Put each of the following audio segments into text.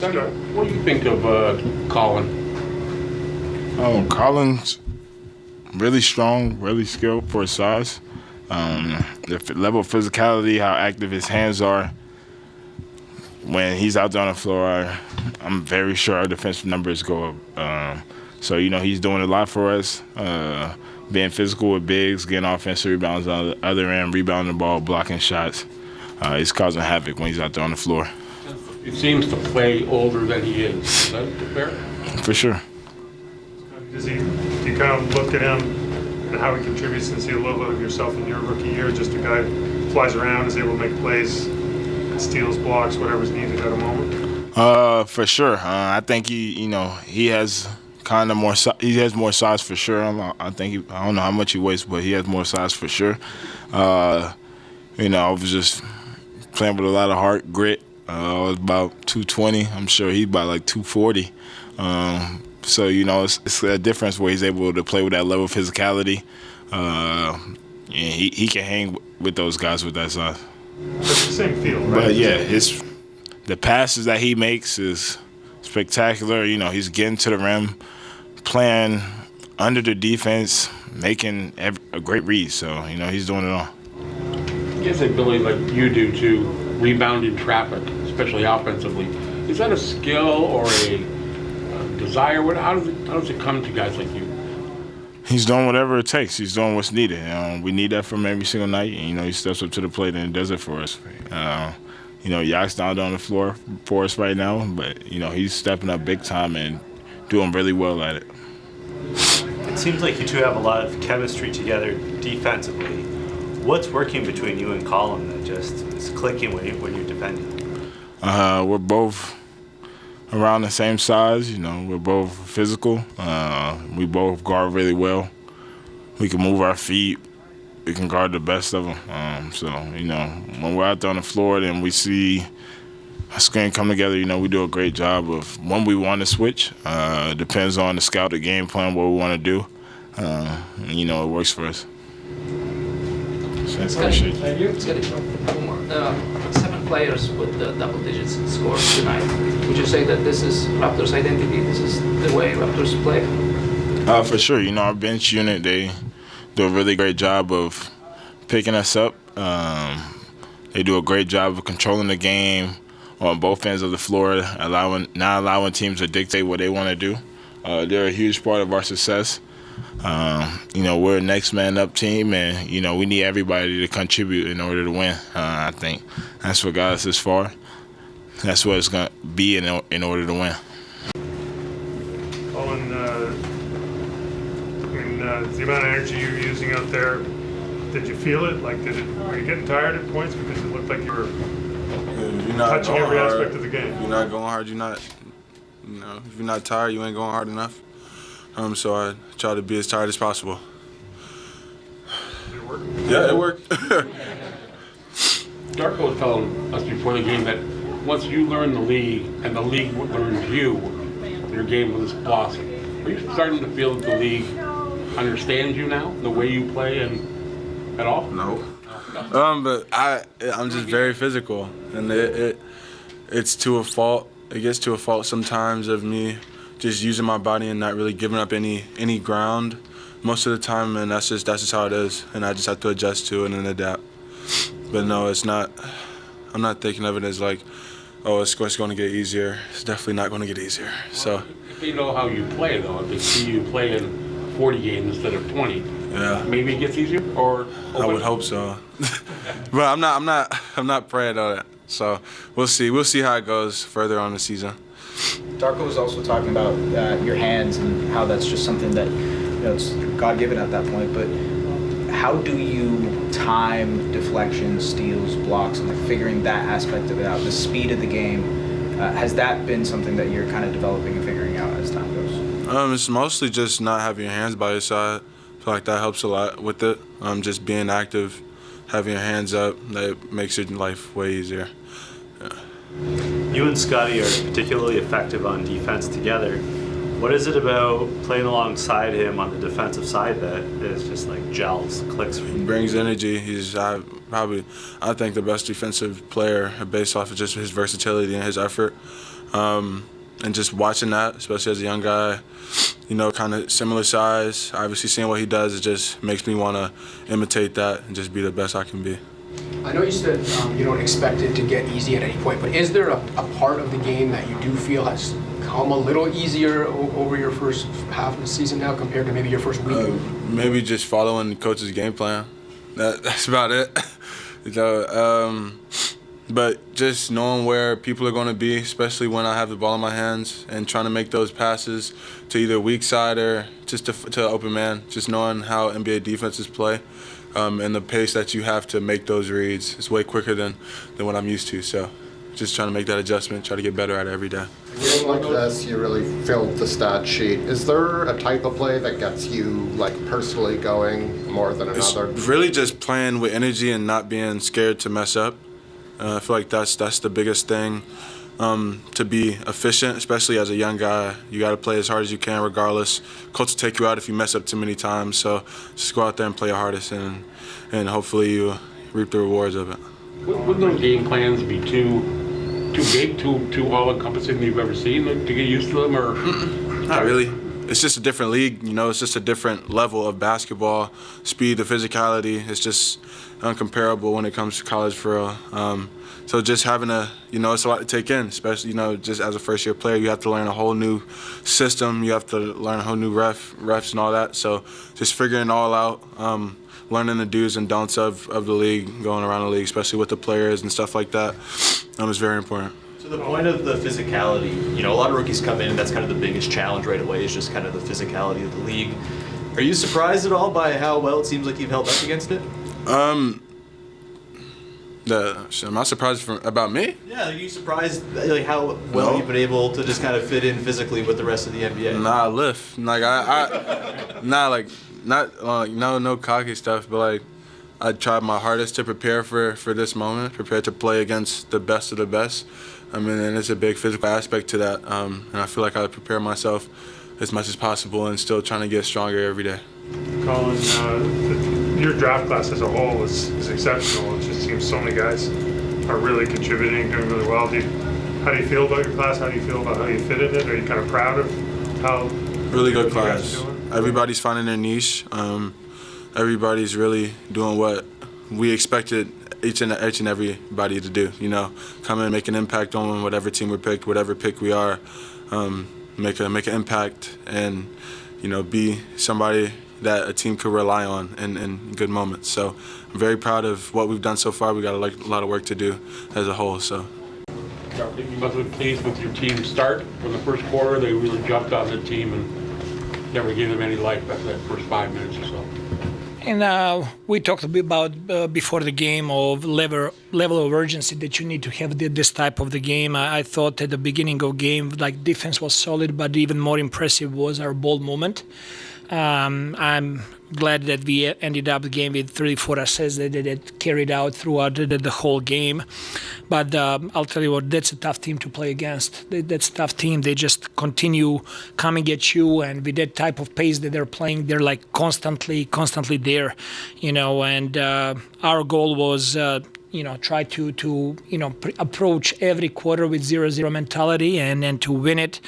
What do you think of Collin? Oh, Collin's really strong, really skilled for his size. The level of physicality, how active his hands are when he's out there on the floor, I'm very sure our defensive numbers go up. He's doing a lot for us, being physical with bigs, getting offensive rebounds on the other end, rebounding the ball, blocking shots. He's causing havoc when he's out there on the floor. He seems to play older than he is. Is that fair? For sure. Do you kind of look at him and how he contributes and see a little bit of yourself in your rookie year? Just a guy who flies around, is able to make plays, steals, blocks, whatever's needed at a moment? For sure. I think he has kind of more. He has more size for sure. I don't know how much he weighs, but he has more size for sure. I was just playing with a lot of heart, grit. I was about 220. I'm sure he's about like 240. It's a difference where he's able to play with that level of physicality. And he can hang with those guys with that size. It's the same feel, right? But yeah, the passes that he makes is spectacular. He's getting to the rim, playing under the defense, making a great read. So, he's doing it all. He has the ability, like you do, to rebound in traffic, especially offensively. Is that a skill or a desire? How does it come to guys like you? He's doing whatever it takes. He's doing what's needed. We need that from every single night. He steps up to the plate and does it for us. Yak's down on the floor for us right now, but he's stepping up big time and doing really well at it. It seems like you two have a lot of chemistry together defensively. What's working between you and Collin that just is clicking when you're defending? We're both around the same size. We're both physical. We both guard really well. We can move our feet. We can guard the best of them. When we're out there on the floor and we see a screen come together, we do a great job of when we want to switch. Depends on the scout, the game plan, what we want to do. It works for us. So I appreciate it. Scottie, one more. 7 players with the double digits scores tonight. Would you say that this is Raptors' identity? This is the way Raptors play? For sure. Our bench unit, they do a really great job of picking us up. They do a great job of controlling the game on both ends of the floor, not allowing teams to dictate what they want to do. They're a huge part of our success. We're a next man up team, and we need everybody to contribute in order to win. I think that's what got us this far. That's what it's gonna be in order to win. Collin, the amount of energy you're using out there, did you feel it? Were you getting tired at points because it looked like you were touching every aspect of the game? You're not going hard. You're not. If you're not tired, you ain't going hard enough. So I try to be as tired as possible. Did it work? Yeah, it worked. Darko was telling us before the game that once you learn the league and the league learns you, your game will just blossom. Are you starting to feel that the league understands you now, the way you play and at all? No. But I'm just very physical, and it's to a fault. It gets to a fault sometimes of me just using my body and not really giving up any ground most of the time, and that's just how it is, and I just have to adjust to it and adapt. But no, it's not. I'm not thinking of it as like, oh, it's going to get easier. It's definitely not going to get easier. So. If they know how you play, though, if they see you play in 40 games instead of 20, yeah, maybe it gets easier. Or I would hope so. But I'm not praying on it. So we'll see. We'll see how it goes further on the season. Darko was also talking about your hands and how that's just something that it's God-given at that point. But how do you time deflections, steals, blocks, and figuring that aspect of it out? The speed of the game, has that been something that you're kind of developing and figuring out as time goes? It's mostly just not having your hands by your side. I feel like that helps a lot with it. Just being active, having your hands up, that makes your life way easier. Yeah. You and Scottie are particularly effective on defense together. What is it about playing alongside him on the defensive side that is just like gels, clicks for you? He brings energy. He's I think the best defensive player based off of just his versatility and his effort. And just watching that, especially as a young guy, you know, kind of similar size, obviously seeing what he does, it just makes me want to imitate that and just be the best I can be. I know you said you don't expect it to get easy at any point, but is there a part of the game that you do feel has come a little easier over your first half of the season now compared to maybe your first week? Maybe just following the coach's game plan. That's about it. But just knowing where people are going to be, especially when I have the ball in my hands, and trying to make those passes to either weak side or just to open man, just knowing how NBA defenses play and the pace that you have to make those reads is way quicker than what I'm used to. So just trying to make that adjustment, try to get better at it every day. A game like this, you really filled the stat sheet. Is there a type of play that gets you like personally going more than another? It's really just playing with energy and not being scared to mess up. I feel like that's the biggest thing. To be efficient, especially as a young guy, you got to play as hard as you can regardless. Coach will take you out if you mess up too many times. So just go out there and play your hardest, and hopefully you reap the rewards of it. Wouldn't those game plans be too big, too all-encompassing that you've ever seen to get used to them, or? Not really. It's just a different league, you know. It's just a different level of basketball, speed, the physicality. It's just uncomparable when it comes to college for real. So just having it's a lot to take in, especially, just as a first-year player, you have to learn a whole new system. You have to learn a whole new refs and all that. So just figuring it all out, learning the do's and don'ts of the league, going around the league, especially with the players and stuff like that, is very important. To the point of the physicality, a lot of rookies come in and that's kind of the biggest challenge right away is just kind of the physicality of the league. Are you surprised at all by how well it seems like you've held up against it? Am I surprised about me? Yeah, are you surprised how well you've been able to just kind of fit in physically with the rest of the NBA? Nah, I lift. No cocky stuff, but I tried my hardest to prepare for this moment, prepare to play against the best of the best. And it's a big physical aspect to that, and I feel like I prepare myself as much as possible and still trying to get stronger every day. Collin, your draft class as a whole is exceptional. It just seems so many guys are really contributing, doing really well. How do you feel about your class? How do you feel about how you fit in it? Are you kind of proud of how really good you guys class? are doing? Everybody's finding their niche. Everybody's really doing what we expected each and everybody to do. Come in, make an impact on whatever team we picked, whatever pick we are, make an impact, and be somebody that a team could rely on in good moments. So I'm very proud of what we've done so far. We got a lot of work to do as a whole. So. You must have been pleased with your team's start from the first quarter. They really jumped on the team and never gave them any life after that first 5 minutes or so. And we talked a bit about before the game of level of urgency that you need to have this type of the game. I thought at the beginning of game, defense was solid, but even more impressive was our ball movement. I'm glad that we ended up the game with 34 assists that carried out throughout the whole game. But I'll tell you what, that's a tough team to play against. That's a tough team. They just continue coming at you, and with that type of pace that they're playing, they're constantly there, and our goal was try to approach every quarter with 0-0 mentality and to win it.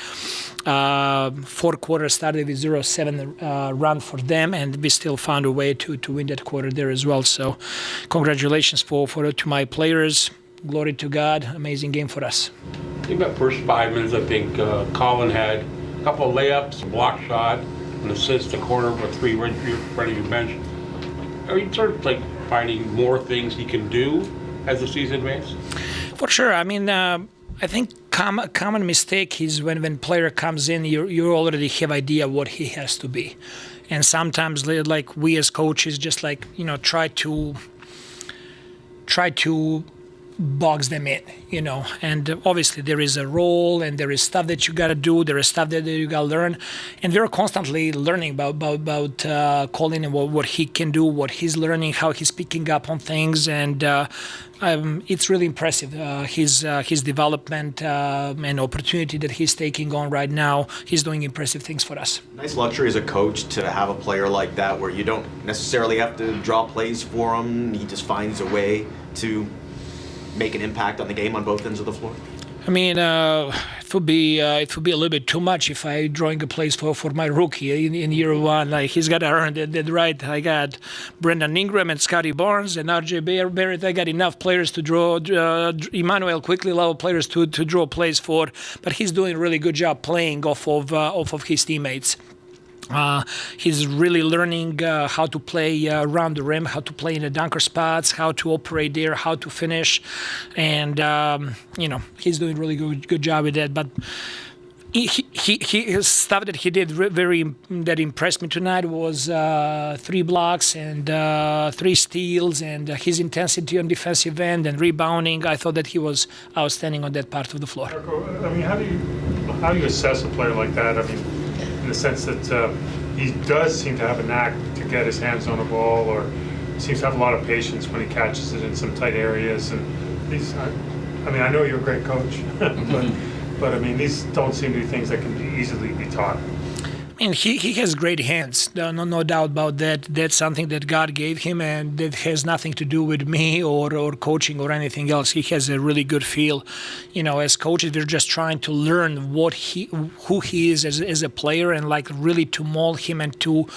4 quarters started with 0-7 run for them, and we still found a way to win that quarter there as well. So congratulations to my players. Glory to God. Amazing game for us. In that first 5 minutes, I think Collin had a couple of layups, a block shot, an assist, a corner, a three right in front of your bench. Are you sort of finding more things he can do as the season advances? For sure. I mean, I think a common mistake is when player comes in, you already have idea what he has to be, and sometimes we as coaches just try to box them in, and obviously there is a role and there is stuff that you got to do, there is stuff that you got to learn, and we're constantly learning about Collin and what he can do, what he's learning, how he's picking up on things, and it's really impressive, his development and opportunity that he's taking on right now. He's doing impressive things for us. Nice luxury as a coach to have a player like that where you don't necessarily have to draw plays for him. He just finds a way to make an impact on the game on both ends of the floor. I mean, it would be a little bit too much if I drawing a place for my rookie in year one. Like he's got to earn that right. I got Brendan Ingram and Scottie Barnes and RJ Barrett. I got enough players to draw. Emmanuel quickly allow players to draw plays for, but he's doing a really good job playing off of his teammates. He's really learning how to play around the rim, how to play in the dunker spots, how to operate there, how to finish, and he's doing really good job with that. But his stuff that he did that impressed me tonight was 3 blocks and 3 steals, and his intensity on defensive end and rebounding. I thought that he was outstanding on that part of the floor. Darko, I mean, how do you assess a player like that? I mean, in the sense that he does seem to have a knack to get his hands on a ball, or seems to have a lot of patience when he catches it in some tight areas. And these, I mean, I know you're a great coach, but I mean, these don't seem to be things that can easily be taught. And he has great hands, no doubt about that. That's something that God gave him, and that has nothing to do with me or coaching or anything else. He has a really good feel. As coaches, we're just trying to learn who he is as a player, and like really to mold him and to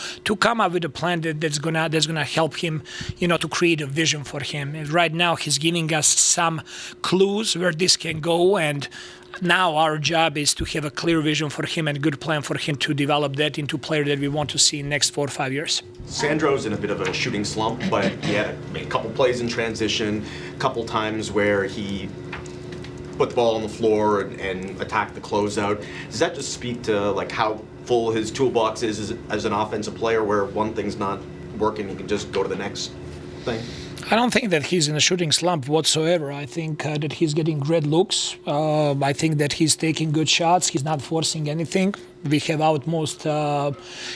come up with a plan that's gonna help him, to create a vision for him. And right now, he's giving us some clues where this can go, and now our job is to have a clear vision for him and a good plan for him to develop that into a player that we want to see in the next 4 or 5 years. Sandro's in a bit of a shooting slump, but he had made a couple plays in transition, a couple times where he put the ball on the floor and attacked the closeout. Does that just speak to like how full his toolbox is as an offensive player, where one thing's not working, he can just go to the next thing? I don't think that he's in a shooting slump whatsoever. I think that he's getting great looks. I think that he's taking good shots. He's not forcing anything. We have utmost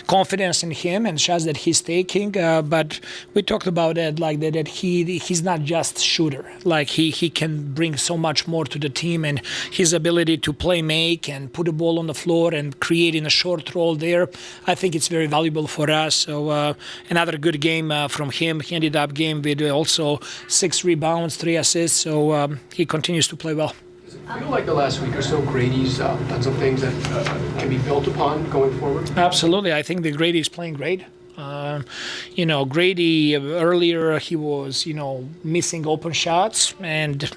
confidence in him and shots that he's taking. But we talked about that, like that he's not just shooter. Like he can bring so much more to the team, and his ability to play make and put the ball on the floor and create in a short roll there, I think it's very valuable for us. So another good game from him. He ended up game with also 6 rebounds, 3 assists. So he continues to play well. I feel like the last week or so, Grady's done some things that can be built upon going forward. Absolutely. I think that Grady's playing great. Grady, earlier he was, missing open shots, and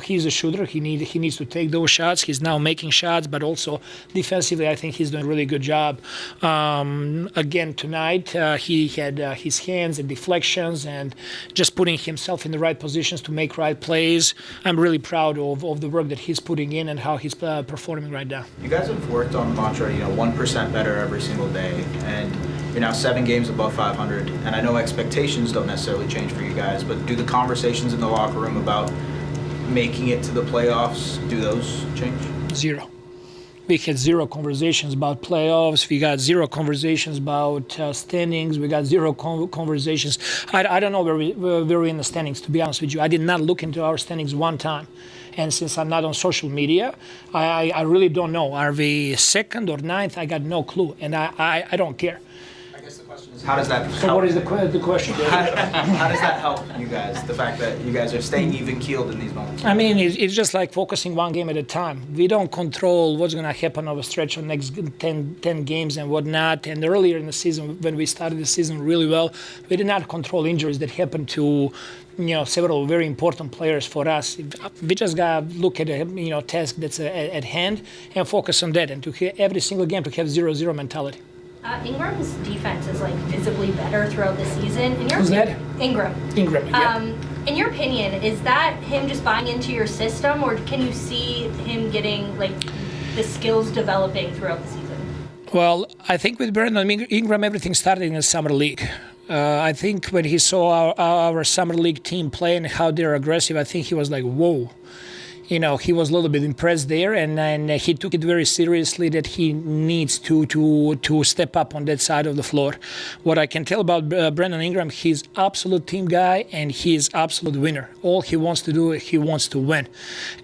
he's a shooter. He needs to take those shots. He's now making shots, but also defensively, I think he's doing a really good job. Again, tonight, he had his hands and deflections and just putting himself in the right positions to make right plays. I'm really proud of the work that he's putting in and how he's performing right now. You guys have worked on the mantra, 1% better every single day, and you're now 7 games above 500. And I know expectations don't necessarily change for you guys, but do the conversations in the locker room about making it to the playoffs, do those change? 0. We had 0 conversations about playoffs. We got 0 conversations about standings. We got 0 conversations. I don't know where we're in the standings, to be honest with you. I did not look into our standings one time. And since I'm not on social media, I really don't know. Are we 2nd or 9th? I got no clue, and I don't care. How does that help? So what is the question? How does that help you guys, the fact that you guys are staying even-keeled in these moments? I mean, it's just like focusing one game at a time. We don't control what's going to happen over stretch of next 10 games and whatnot. And earlier in the season, when we started the season really well, we did not control injuries that happened to several very important players for us. We just got to look at a task that's at hand and focus on that, and to every single game to have 0-0 mentality. Ingram's defense is visibly better throughout the season. Who's that? Ingram. Yeah. In your opinion, is that him just buying into your system, or can you see him getting the skills developing throughout the season? Well, I think with Brandon Ingram, everything started in the summer league. I think when he saw our summer league team play and how they're aggressive, I think he was like, whoa. He was a little bit impressed there, and he took it very seriously that he needs to step up on that side of the floor. What I can tell about Brandon Ingram, he's absolute team guy, and he's absolute winner. All he wants to do, he wants to win.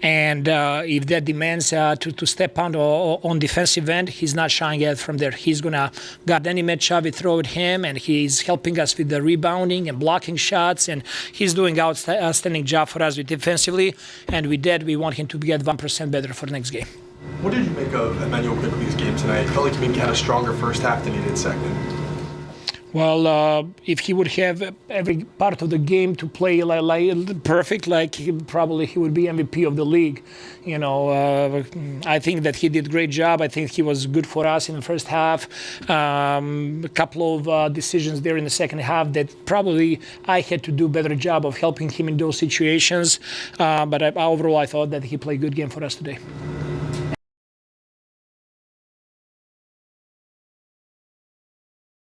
And if that demands to step on defensive end, he's not shying away from there. He's going to guard any matchup we throw at him, and he's helping us with the rebounding and blocking shots, and he's doing outstanding job for us with defensively. And with that, we want him to get 1% better for next game. What did you make of Emmanuel Quickly's game tonight? It felt like he maybe had a stronger first half than he did second. Well, if he would have every part of the game to play like perfect, probably he would be MVP of the league. You know, I think that he did a great job. I think he was good for us in the first half. A couple of decisions there in the second half that probably I had to do a better job of helping him in those situations. But overall, I thought that he played a good game for us today.